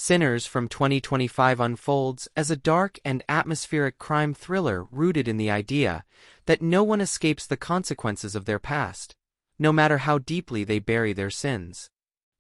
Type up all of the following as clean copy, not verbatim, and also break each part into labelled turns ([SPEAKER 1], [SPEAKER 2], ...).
[SPEAKER 1] Sinners from 2025 unfolds as a dark and atmospheric crime thriller rooted in the idea that no one escapes the consequences of their past, no matter how deeply they bury their sins.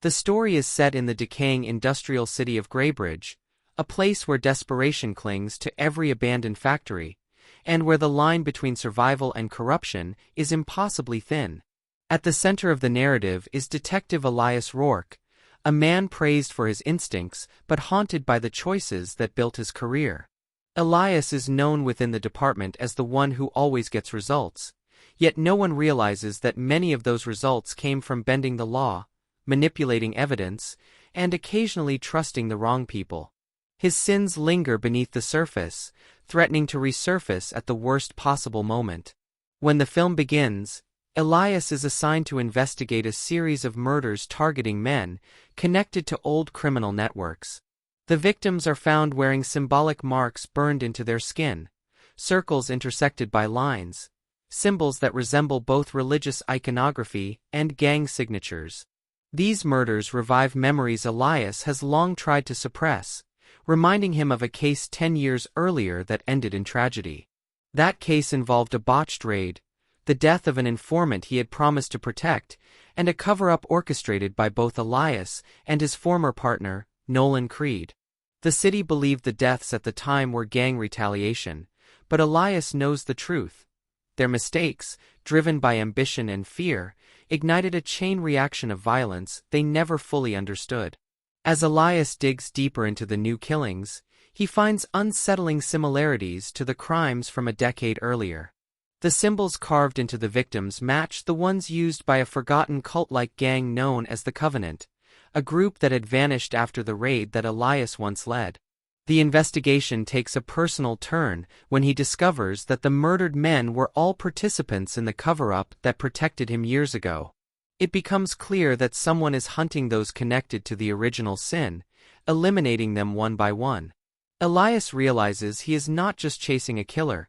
[SPEAKER 1] The story is set in the decaying industrial city of Greybridge, a place where desperation clings to every abandoned factory, and where the line between survival and corruption is impossibly thin. At the center of the narrative is Detective Elias Rourke, a man praised for his instincts but haunted by the choices that built his career. Elias is known within the department as the one who always gets results, yet no one realizes that many of those results came from bending the law, manipulating evidence, and occasionally trusting the wrong people. His sins linger beneath the surface, threatening to resurface at the worst possible moment. When the film begins, Elias is assigned to investigate a series of murders targeting men connected to old criminal networks. The victims are found wearing symbolic marks burned into their skin, circles intersected by lines, symbols that resemble both religious iconography and gang signatures. These murders revive memories Elias has long tried to suppress, reminding him of a case 10 years earlier that ended in tragedy. That case involved a botched raid, the death of an informant he had promised to protect, and a cover-up orchestrated by both Elias and his former partner, Nolan Creed. The city believed the deaths at the time were gang retaliation, but Elias knows the truth. Their mistakes, driven by ambition and fear, ignited a chain reaction of violence they never fully understood. As Elias digs deeper into the new killings, he finds unsettling similarities to the crimes from a decade earlier. The symbols carved into the victims match the ones used by a forgotten cult-like gang known as the Covenant, a group that had vanished after the raid that Elias once led. The investigation takes a personal turn when he discovers that the murdered men were all participants in the cover-up that protected him years ago. It becomes clear that someone is hunting those connected to the original sin, eliminating them one by one. Elias realizes he is not just chasing a killer.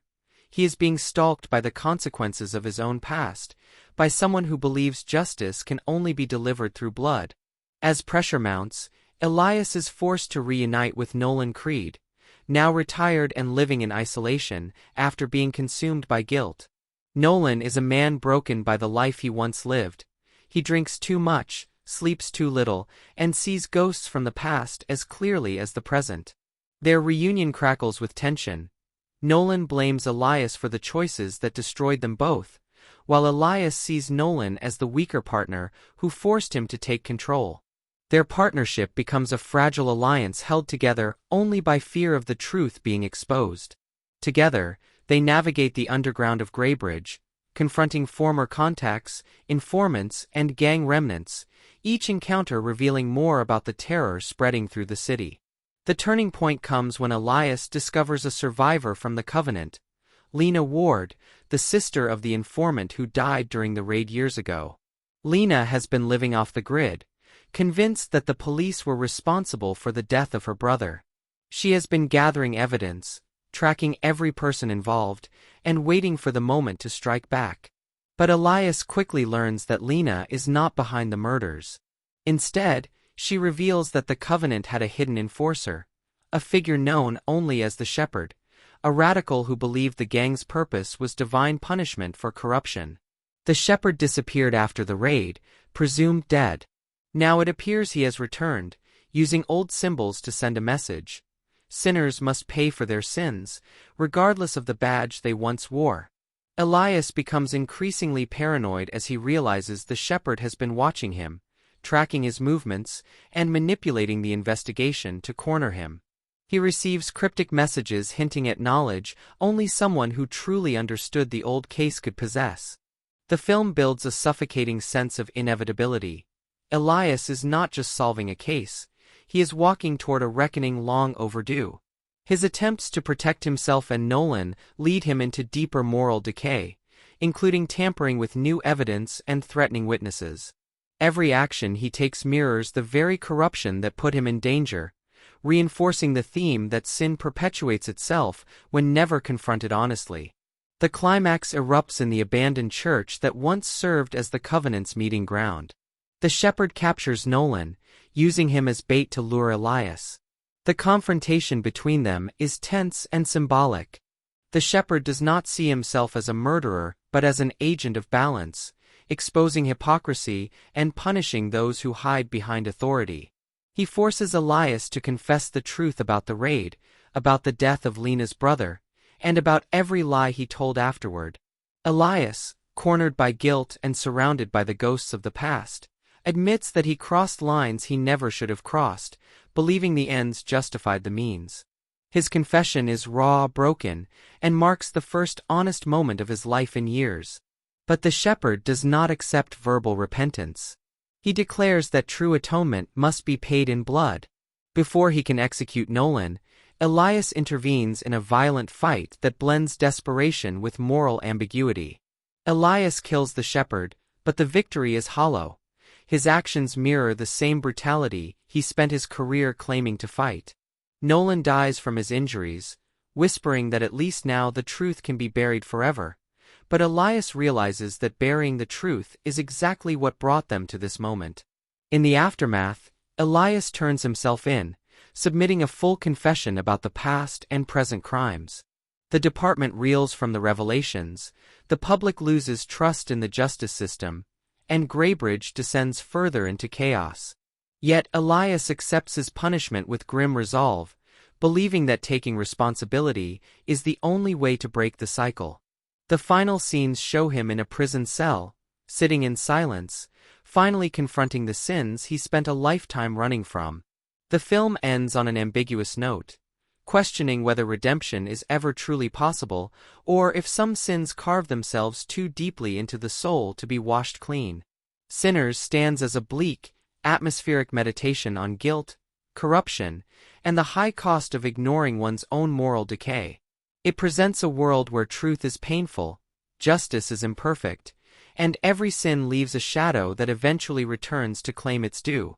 [SPEAKER 1] He is being stalked by the consequences of his own past, by someone who believes justice can only be delivered through blood. As pressure mounts, Elias is forced to reunite with Nolan Creed, now retired and living in isolation after being consumed by guilt. Nolan is a man broken by the life he once lived. He drinks too much, sleeps too little, and sees ghosts from the past as clearly as the present. Their reunion crackles with tension. Nolan blames Elias for the choices that destroyed them both, while Elias sees Nolan as the weaker partner who forced him to take control. Their partnership becomes a fragile alliance held together only by fear of the truth being exposed. Together, they navigate the underground of Greybridge, confronting former contacts, informants, and gang remnants, each encounter revealing more about the terror spreading through the city. The turning point comes when Elias discovers a survivor from the Covenant, Lena Ward, the sister of the informant who died during the raid years ago. Lena has been living off the grid, convinced that the police were responsible for the death of her brother. She has been gathering evidence, tracking every person involved, and waiting for the moment to strike back. But Elias quickly learns that Lena is not behind the murders. Instead, she reveals that the Covenant had a hidden enforcer, a figure known only as the Shepherd, a radical who believed the gang's purpose was divine punishment for corruption. The Shepherd disappeared after the raid, presumed dead. Now it appears he has returned, using old symbols to send a message. Sinners must pay for their sins, regardless of the badge they once wore. Elias becomes increasingly paranoid as he realizes the Shepherd has been watching him, tracking his movements, and manipulating the investigation to corner him. He receives cryptic messages hinting at knowledge only someone who truly understood the old case could possess. The film builds a suffocating sense of inevitability. Elias is not just solving a case, he is walking toward a reckoning long overdue. His attempts to protect himself and Nolan lead him into deeper moral decay, including tampering with new evidence and threatening witnesses. Every action he takes mirrors the very corruption that put him in danger, reinforcing the theme that sin perpetuates itself when never confronted honestly. The climax erupts in the abandoned church that once served as the Covenant's meeting ground. The Shepherd captures Nolan, using him as bait to lure Elias. The confrontation between them is tense and symbolic. The shepherd does not see himself as a murderer, but as an agent of balance, exposing hypocrisy and punishing those who hide behind authority. He forces Elias to confess the truth about the raid, about the death of Lena's brother, and about every lie he told afterward. Elias, cornered by guilt and surrounded by the ghosts of the past, admits that he crossed lines he never should have crossed, believing the ends justified the means. His confession is raw, broken, and marks the first honest moment of his life in years. But the shepherd does not accept verbal repentance. He declares that true atonement must be paid in blood. Before he can execute Nolan, Elias intervenes in a violent fight that blends desperation with moral ambiguity. Elias kills the shepherd, but the victory is hollow. His actions mirror the same brutality he spent his career claiming to fight. Nolan dies from his injuries, whispering that at least now the truth can be buried forever. But Elias realizes that burying the truth is exactly what brought them to this moment. In the aftermath, Elias turns himself in, submitting a full confession about the past and present crimes. The department reels from the revelations, the public loses trust in the justice system, and Greybridge descends further into chaos. Yet Elias accepts his punishment with grim resolve, believing that taking responsibility is the only way to break the cycle. The final scenes show him in a prison cell, sitting in silence, finally confronting the sins he spent a lifetime running from. The film ends on an ambiguous note, questioning whether redemption is ever truly possible, or if some sins carve themselves too deeply into the soul to be washed clean. Sinners stands as a bleak, atmospheric meditation on guilt, corruption, and the high cost of ignoring one's own moral decay. It presents a world where truth is painful, justice is imperfect, and every sin leaves a shadow that eventually returns to claim its due.